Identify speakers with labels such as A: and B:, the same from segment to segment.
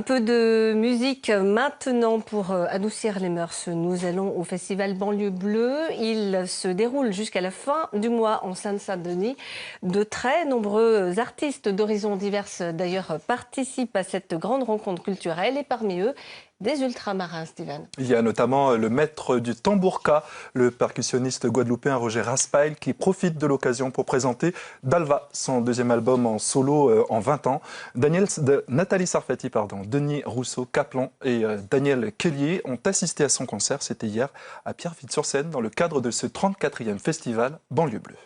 A: Un peu de musique maintenant pour adoucir les mœurs. Nous allons au festival Banlieue Bleue. Il se déroule jusqu'à la fin du mois en Seine-Saint-Denis. De très nombreux artistes d'horizons divers d'ailleurs participent à cette grande rencontre culturelle et parmi eux, des ultramarins, Steven.
B: Il y a notamment le maître du tambourka, le percussionniste guadeloupéen Roger Raspail, qui profite de l'occasion pour présenter Dalva, son deuxième album en solo en 20 ans. Nathalie Sarfati, Denis Rousseau-Caplan et Daniel Kellier ont assisté à son concert, c'était hier, à Pierrefitte-sur-Seine, dans le cadre de ce 34e festival Banlieue Bleue.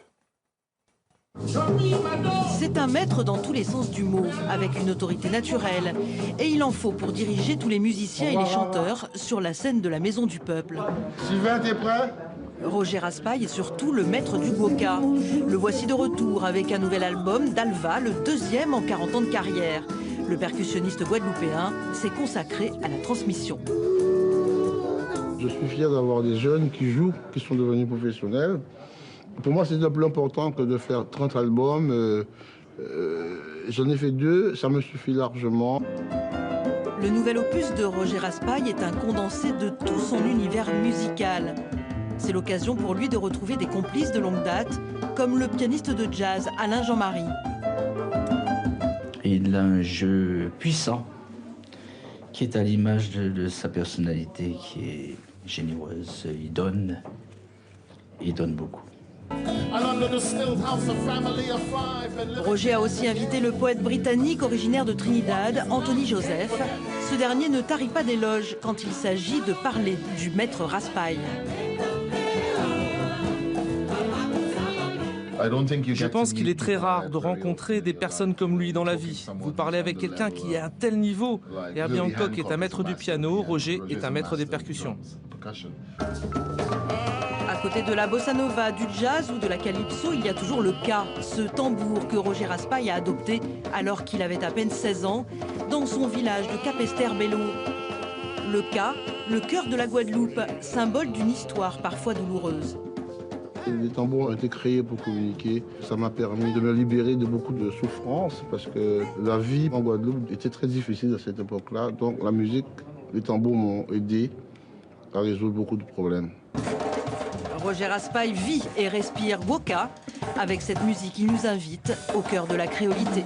C: C'est un maître dans tous les sens du mot, avec une autorité naturelle. Et il en faut pour diriger tous les musiciens et les chanteurs sur la scène de la Maison du Peuple.
D: Sylvain, t'es prêt?
C: Roger Raspail est surtout le maître du goka. Le voici de retour avec un nouvel album d'Alva, le deuxième en 40 ans de carrière. Le percussionniste guadeloupéen s'est consacré à la transmission.
D: Je suis fier d'avoir des jeunes qui jouent, qui sont devenus professionnels. Pour moi, c'est plus important que de faire 30 albums. J'en ai fait 2, ça me suffit largement.
C: Le nouvel opus de Roger Raspail est un condensé de tout son univers musical. C'est l'occasion pour lui de retrouver des complices de longue date, comme le pianiste de jazz Alain Jean-Marie.
E: Il a un jeu puissant, qui est à l'image de sa personnalité, qui est généreuse. Il donne beaucoup.
C: Roger a aussi invité le poète britannique originaire de Trinidad, Anthony Joseph. Ce dernier ne tarit pas d'éloges quand il s'agit de parler du maître Raspail.
F: Je pense qu'il est très rare de rencontrer des personnes comme lui dans la vie. Vous parlez avec quelqu'un qui est à un tel niveau. Herbie Hancock est un maître du piano, Roger est un maître des percussions.
C: À côté de la bossa nova, du jazz ou de la calypso, il y a toujours le ka, ce tambour que Roger Raspail a adopté alors qu'il avait à peine 16 ans, dans son village de Capesterre-Belo. Le ka, le cœur de la Guadeloupe, symbole d'une histoire parfois douloureuse.
D: Les tambours ont été créés pour communiquer. Ça m'a permis de me libérer de beaucoup de souffrances parce que la vie en Guadeloupe était très difficile à cette époque-là. Donc la musique, les tambours m'ont aidé à résoudre beaucoup de problèmes.
C: Roger Raspail vit et respire goka. Avec cette musique, il nous invite au cœur de la créolité.